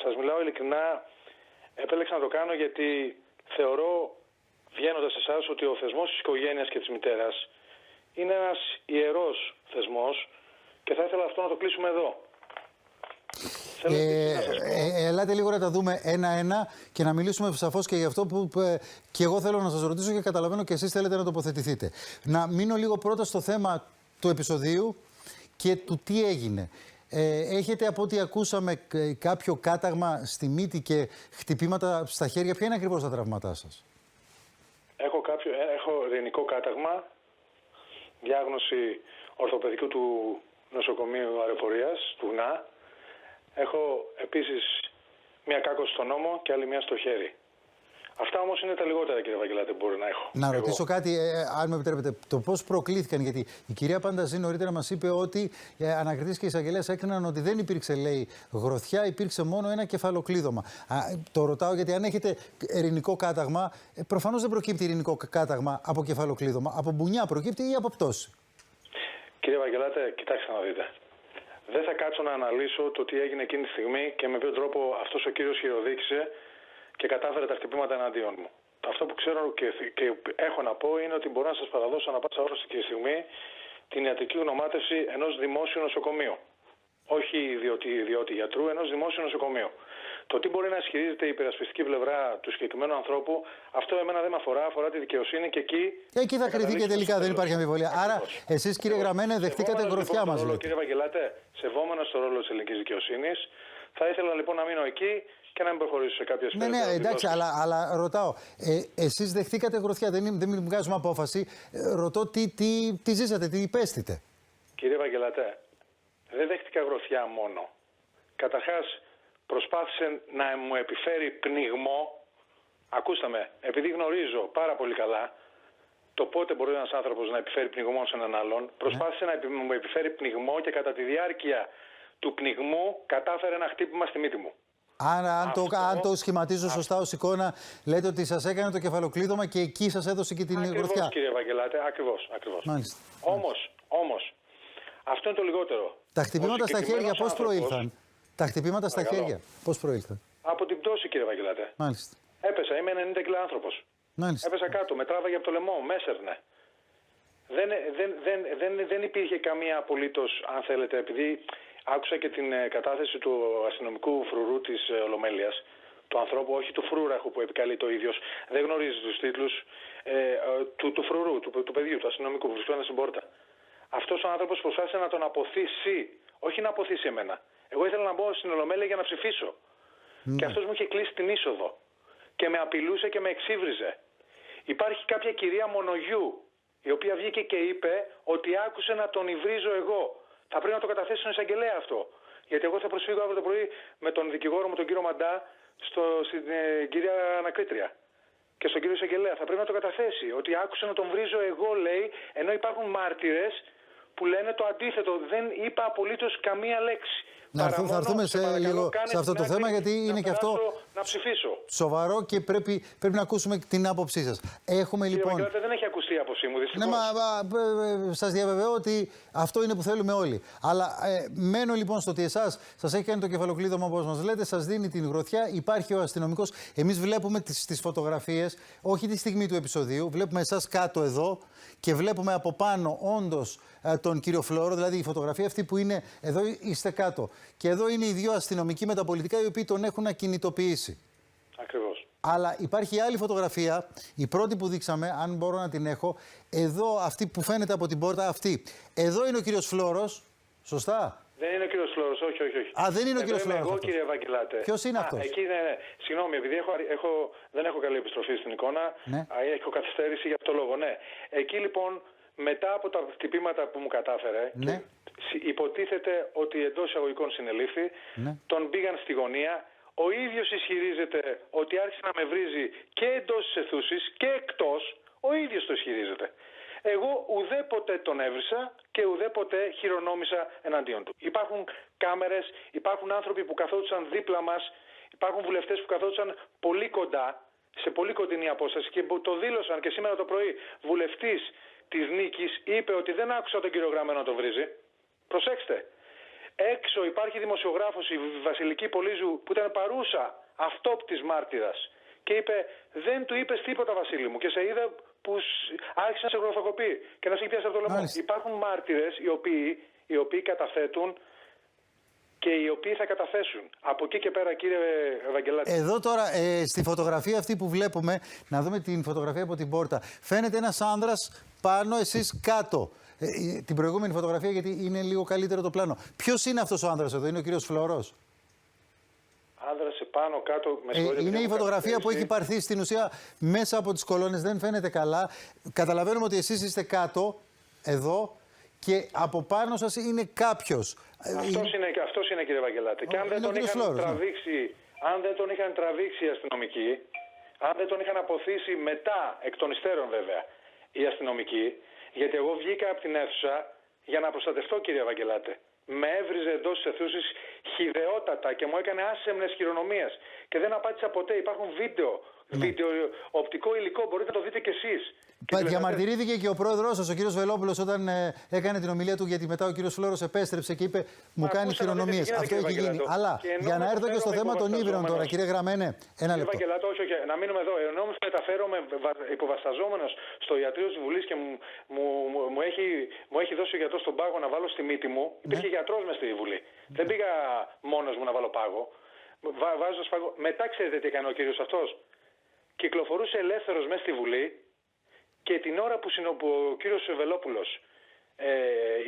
σας μιλάω ειλικρινά, επέλεξα να το κάνω γιατί θεωρώ, βγαίνοντας εσάς, ότι ο θεσμός της οικογένειας και της μητέρας είναι ένας ιερός θεσμός και θα ήθελα αυτό να το κλείσουμε εδώ. Ελάτε λίγο να τα δούμε ένα-ένα και να μιλήσουμε σαφώς και για αυτό που και εγώ θέλω να σας ρωτήσω και καταλαβαίνω και εσείς θέλετε να τοποθετηθείτε. Να μείνω λίγο πρώτα στο θέμα του επεισοδίου και του τι έγινε. Έχετε, από ό,τι ακούσαμε, κάποιο κάταγμα στη μύτη και χτυπήματα στα χέρια. Ποια είναι ακριβώς τα τραύματά σας? Έχω ειρηνικό κάταγμα, διάγνωση ορθοπαιδικού του νοσοκομείου αεροπορίας, του ΓΝΑ. Έχω επίσης μία κάκωση στον ώμο και άλλη μία στο χέρι. Αυτά όμως είναι τα λιγότερα, κύριε Βαγγελάτη, που μπορεί να έχω. Να ρωτήσω κάτι, αν με επιτρέπετε, το πώς προκλήθηκαν, γιατί η κυρία Πανταζή νωρίτερα μας είπε ότι ανακριτής και εισαγγελέας έκριναν ότι δεν υπήρξε, λέει, γροθιά, υπήρξε μόνο ένα κεφαλοκλείδωμα. Το ρωτάω γιατί αν έχετε ειρηνικό κάταγμα, προφανώς δεν προκύπτει ειρηνικό κάταγμα από κεφαλοκλείδωμα. Από μπουνιά προκύπτει ή από πτώση? Κύριε Βαγγελάτε, κοιτάξτε να δείτε. Δεν θα κάτσω να αναλύσω το τι έγινε εκείνη τη στιγμή και με ποιον τρόπο αυτός ο κύριος χειροδίκησε και κατάφερε τα χτυπήματα εναντίον μου. Αυτό που ξέρω και έχω να πω είναι ότι μπορώ να σας παραδώσω ανα πάσα ώρα και στιγμή την ιατρική γνωμάτευση ενός δημόσιου νοσοκομείου. Όχι ιδιώτη γιατρού, ενός δημόσιου νοσοκομείου. Το τι μπορεί να ισχυρίζεται η υπερασπιστική πλευρά του συγκεκριμένου ανθρώπου, αυτό εμένα δεν με αφορά, αφορά τη δικαιοσύνη και εκεί. Εκεί θα κριθεί και τελικά, δεν υπάρχει αμφιβολία. Άρα, εσείς, κύριε Γραμμένε, δεχτήκατε γροθιά μας, λέτε. Κύριε Βαγγελάτε, σεβόμενος το ρόλο της ελληνικής δικαιοσύνης, θα ήθελα λοιπόν να μείνω εκεί και να μην προχωρήσω σε κάποιες Ναι, εντάξει, αλλά ρωτάω, εσείς δεχτήκατε γροθιά, δεν βγάζουμε απόφαση. Ρωτώ τι ζήσατε, τι υπέστητε. Κύριε Βαγγελάτε, δεν δέχτηκα γροθιά μόνο. Καταρχάς, προσπάθησε να μου επιφέρει πνιγμό. Ακούστε με, επειδή γνωρίζω πάρα πολύ καλά το πότε μπορεί ένας άνθρωπος να επιφέρει πνιγμό σε έναν άλλον, προσπάθησε να μου επιφέρει πνιγμό και κατά τη διάρκεια του πνιγμού κατάφερε ένα χτύπημα στη μύτη μου. Αν το σχηματίζω σωστά ως εικόνα, λέτε ότι σας έκανε το κεφαλοκλείδωμα και εκεί σας έδωσε και την γροθιά. Ακριβώς, κύριε Βαγγελάτε, ακριβώς. Μάλιστα. Όμως, αυτό είναι το λιγότερο. Τα χτυπήματα στα χέρια πώς προήλθαν? Τα χτυπήματα στα χέρια πώς προήλθαν? Από την πτώση, κύριε Βαγγελάτε. Μάλιστα. Έπεσα, είμαι 90 κιλά άνθρωπος. Μάλιστα. Έπεσα κάτω, με τράβαγε από το λαιμό, με έσερνε. Δεν υπήρχε καμία απολύτως, αν θέλετε, επειδή άκουσα και την κατάθεση του αστυνομικού φρουρού της Ολομέλειας, του ανθρώπου, όχι του φρούραχου που επικαλεί το ίδιος, δεν γνωρίζει τους τίτλους, του φρουρού, του παιδιού, του αστυνομικού που βρισκόταν στην πόρτα. Αυτός ο άνθρωπος προσπάθησε να τον αποθήσει, όχι να αποθήσει εμένα. Εγώ ήθελα να μπω στην Ολομέλεια για να ψηφίσω. Και αυτός μου είχε κλείσει την είσοδο και με απειλούσε και με εξύβριζε. Υπάρχει κάποια κυρία Μονογιού, η οποία βγήκε και είπε ότι άκουσε να τον υβρίζω εγώ. Θα πρέπει να το καταθέσει στον εισαγγελέα αυτό. Γιατί εγώ θα προσφύγω αύριο το πρωί με τον δικηγόρο μου, τον κύριο Μαντά, στην κυρία Ανακρίτρια. Και στον κύριο εισαγγελέα. Θα πρέπει να το καταθέσει. Ότι άκουσε να τον βρίζω εγώ, λέει, ενώ υπάρχουν μάρτυρες που λένε το αντίθετο. Δεν είπα απολύτως καμία λέξη. Θα έρθουμε λίγο σε αυτό το θέμα, γιατί είναι και αυτό να ψηφίσω. Σοβαρό και πρέπει να ακούσουμε την άποψή σας. Έχουμε λοιπόν. Δεν έχει ακουστεί η άποψή μου, δυστυχώς. Ναι, σας διαβεβαιώ ότι αυτό είναι που θέλουμε όλοι. Αλλά μένω λοιπόν στο ότι εσάς σας έχει κάνει το κεφαλοκλείδωμα, όπως μας λέτε, σας δίνει την γροθιά, υπάρχει ο αστυνομικός. Εμείς βλέπουμε τις φωτογραφίες, όχι τη στιγμή του επεισοδίου, βλέπουμε εσάς κάτω εδώ και βλέπουμε από πάνω όντως τον κύριο Φλόρο, δηλαδή η φωτογραφία αυτή που είναι εδώ, είστε κάτω. Και εδώ είναι οι δύο αστυνομικοί με τα πολιτικά οι οποίοι τον έχουν ακινητοποιήσει. Ακριβώς. Αλλά υπάρχει άλλη φωτογραφία, η πρώτη που δείξαμε, αν μπορώ να την έχω, εδώ αυτή που φαίνεται από την πόρτα αυτή. Εδώ είναι ο κύριος Φλόρος, σωστά? Δεν είναι ο κύριος Φλόρος, όχι. Δεν είναι ο κύριος Φλόρος. Εγώ, κύριε Βαγγελάτε. Ποιος είναι αυτός? Εκεί είναι, συγγνώμη, επειδή δεν έχω καλή επιστροφή στην εικόνα, ναι. Έχω καθυστέρηση για αυτό το λόγο, ναι. Εκεί λοιπόν, μετά από τα χτυπήματα που μου κατάφερε, ναι. Υποτίθεται ότι εντός εισαγωγικών συνελήφθη, ναι. Τον πήγαν στη γωνία. Ο ίδιος ισχυρίζεται ότι άρχισε να με βρίζει και εντός της αιθούσης και εκτός. Ο ίδιος το ισχυρίζεται. Εγώ ουδέποτε τον έβρισα και ουδέποτε χειρονόμησα εναντίον του. Υπάρχουν κάμερες, υπάρχουν άνθρωποι που καθόντουσαν δίπλα μας, υπάρχουν βουλευτές που καθόντουσαν πολύ κοντά, σε πολύ κοντινή απόσταση και το δήλωσαν και σήμερα το πρωί. Βουλευτής της Νίκης είπε ότι δεν άκουσα τον κύριο Γραμμένο να τον βρίζει. Προσέξτε. Έξω υπάρχει δημοσιογράφος, η Βασιλική Πολύζου, που ήταν παρούσα αυτόπτης μάρτυρας. Και είπε, δεν του είπες τίποτα, Βασίλη μου. Και σε είδα που άρχισε να σε γροθοκοπεί και να σε έχει πιάσει από το λαιμό. Υπάρχουν μάρτυρες οι οποίοι καταθέτουν και οι οποίοι θα καταθέσουν. Από εκεί και πέρα, κύριε Ευαγγελάτη. Εδώ τώρα, στη φωτογραφία αυτή που βλέπουμε, να δούμε την φωτογραφία από την πόρτα. Φαίνεται ένας άνδρας πάνω, εσείς κάτω. Την προηγούμενη φωτογραφία, γιατί είναι λίγο καλύτερο το πλάνο. Ποιος είναι αυτός ο άνδρας εδώ, είναι ο κύριος Φλωρός? Άνδρας πάνω, κάτω. Είναι η φωτογραφία που έχει πάρθει στην ουσία μέσα από τις κολόνες. Δεν φαίνεται καλά. Καταλαβαίνουμε ότι εσείς είστε κάτω, εδώ, και από πάνω σας είναι κάποιος. Αυτός είναι, κύριε Ευαγγελάτη. Και αν δεν τον είχαν τραβήξει, αν δεν τον είχαν τραβήξει οι αστυνομικοί, αν δεν τον είχαν αποθήσει μετά, εκ των υστέρων βέβαια, οι αστυνομικοί, γιατί εγώ βγήκα από την αίθουσα για να προστατευτώ, κύριε Ευαγγελάτη. Με έβριζε εντός της αιθούσης χυδαιότατα και μου έκανε άσεμνες χειρονομίες. Και δεν απάντησα ποτέ. Υπάρχουν βίντεο, οπτικό υλικό, μπορείτε να το δείτε κι εσείς. Διαμαρτυρήθηκε και ο πρόεδρος σας, ο κύριος Βελόπουλος, όταν έκανε την ομιλία του, γιατί μετά ο κύριος Φλώρος επέστρεψε και είπε μου κάνει χειρονομίες. Αυτό έχει γίνει. Αλλά για να έρθω και στο θέμα των Ύβρεων τώρα, κύριε Γραμμένε, ένα λεπτό. Όχι, να μείνουμε εδώ. Ενώ μου μεταφέρομαι υποβασταζόμενος στο ιατρείο της Βουλής και μου έχει δώσει ο γιατρός τον πάγο να βάλω στη μύτη μου. Υπήρχε γιατρός μες στη Βουλή. Δεν πήγα μόνος μου να βάλω πάγο. Βάζω σφαγό. Μετά ξέρετε τι έκανε ο κύριος αυτός? Κυκλοφορούσε ελεύθερος μέσα στη Βουλή και την ώρα που ο κύριος Βελόπουλος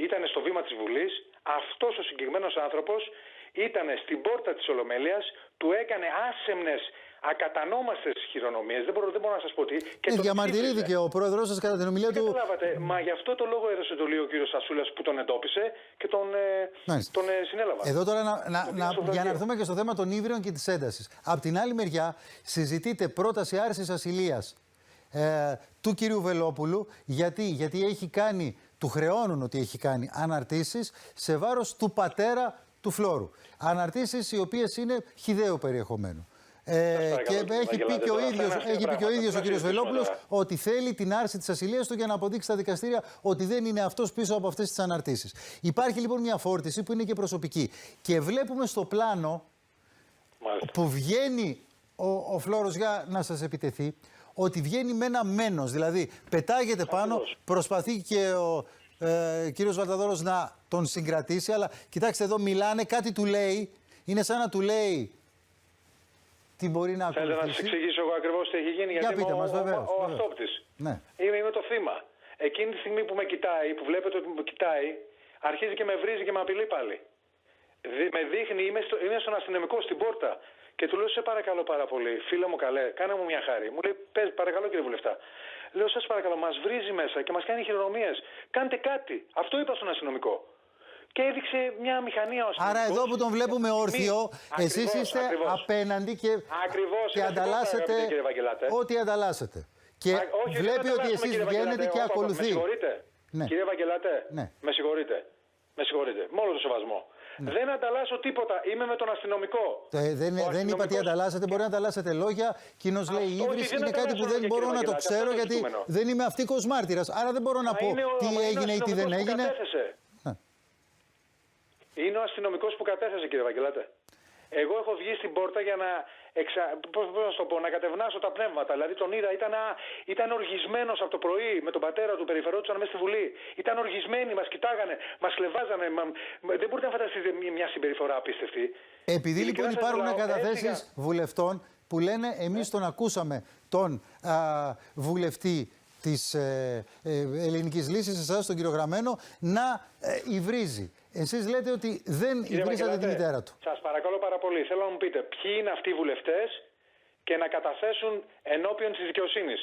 ήταν στο βήμα της Βουλής, αυτός ο συγκεκριμένος άνθρωπος ήταν στην πόρτα της Ολομέλειας, του έκανε άσεμνες, ακατανόμαστες χειρονομίες, δεν μπορώ να σας πω τι. Διαμαρτυρήθηκε ο πρόεδρος σας κατά την ομιλία του. Καταλάβατε, μα γι' αυτό το λόγο έδωσε το λίγο ο κύριος Σασούλας που τον εντόπισε και τον συνέλαβα. Εδώ τώρα για να έρθουμε και στο θέμα των Ύβρεων και της έντασης. Απ' την άλλη μεριά συζητείται πρόταση άρσης ασυλίας του κυρίου Βελόπουλου, γιατί έχει κάνει, του χρεώνουν ότι έχει κάνει αναρτήσεις σε βάρος του πατέρα του Φλόρου. Αναρτήσεις οι οποίες είναι χυδαίου περιεχομένου. Και έχει πει και ο ίδιος ο κύριος Βελόπουλος ότι θέλει την άρση της ασυλίας του για να αποδείξει στα δικαστήρια ότι δεν είναι αυτός πίσω από αυτές τις αναρτήσεις. Υπάρχει λοιπόν μια φόρτιση που είναι και προσωπική. Και βλέπουμε στο πλάνο που βγαίνει ο Φλόρος για να σας επιτεθεί, ότι βγαίνει με ένα μένος, δηλαδή πετάγεται πάνω, προσπαθεί και ο κύριος Βαλταδόρος να τον συγκρατήσει, αλλά κοιτάξτε εδώ μιλάνε, κάτι του λέει, είναι σαν να του λέει τι μπορεί να ακολουθήσει. Θέλω να σας εξηγήσω εγώ ακριβώς τι έχει γίνει, γιατί είμαι ο αυτόπτης. Ναι. Είμαι το θύμα. Εκείνη τη στιγμή που με κοιτάει, που βλέπετε ότι με κοιτάει, αρχίζει και με βρίζει και με απειλεί πάλι. Με δείχνει, είμαι στον αστυνομικό στην πόρτα. Και του λέω, σε παρακαλώ πάρα πολύ, φίλε μου καλέ, κάνε μου μια χάρη. Μου λέει, πες, παρακαλώ κύριε Βουλευτά. Λέω, σας παρακαλώ, μας βρίζει μέσα και μας κάνει χειρονομίες. Κάντε κάτι. Αυτό είπα στον αστυνομικό. Και έδειξε μια μηχανία ο αστυνομικός. Άρα εδώ που τον βλέπουμε όρθιο, εσείς είστε απέναντι και ανταλλάσσετε ό,τι ανταλλάσσετε. Και βλέπει ότι εσείς βγαίνετε και ακολουθεί. Με συγχωρείτε. Ναι. Κύριε Ευαγγελάτε, ναι. Με συγχωρείτε. Με όλο το σεβασμό. Ναι. Δεν ανταλλάσσω τίποτα. Είμαι με τον αστυνομικό. Δεν είπα τι ανταλλάσσετε. Μπορεί να ανταλλάσσετε λόγια. Κοινώς λέει η Ύβρις. Είναι κάτι που δεν μπορώ να το ξέρω γιατί δεν είμαι αυτικός μάρτυρας. Άρα δεν μπορώ να πω τι έγινε ή τι δεν έγινε. Είναι ο αστυνομικός που κατέθεσε, κύριε Ευαγγελάτε. Εγώ έχω βγει στην πόρτα για να, να κατευνάσω τα πνεύματα. Δηλαδή τον είδα, ήταν οργισμένος από το πρωί με τον πατέρα του, περιφερόντουσαν μέσα στη Βουλή. Ήταν οργισμένοι, μας κοιτάγανε, μας χλεβάζανε. Δεν μπορείτε να φανταστείτε μια συμπεριφορά απίστευτη. Επειδή λοιπόν υπάρχουν καταθέσεις βουλευτών που λένε εμείς τον ακούσαμε τον βουλευτή της Ελληνικής Λύσης, εσάς τον κύριο Γραμμένο, να υβρίζει. Εσείς λέτε ότι δεν υβρίζατε τη μητέρα του. Σας παρακαλώ πάρα πολύ. Θέλω να μου πείτε ποιοι είναι αυτοί οι βουλευτές και να καταθέσουν ενώπιον της δικαιοσύνης.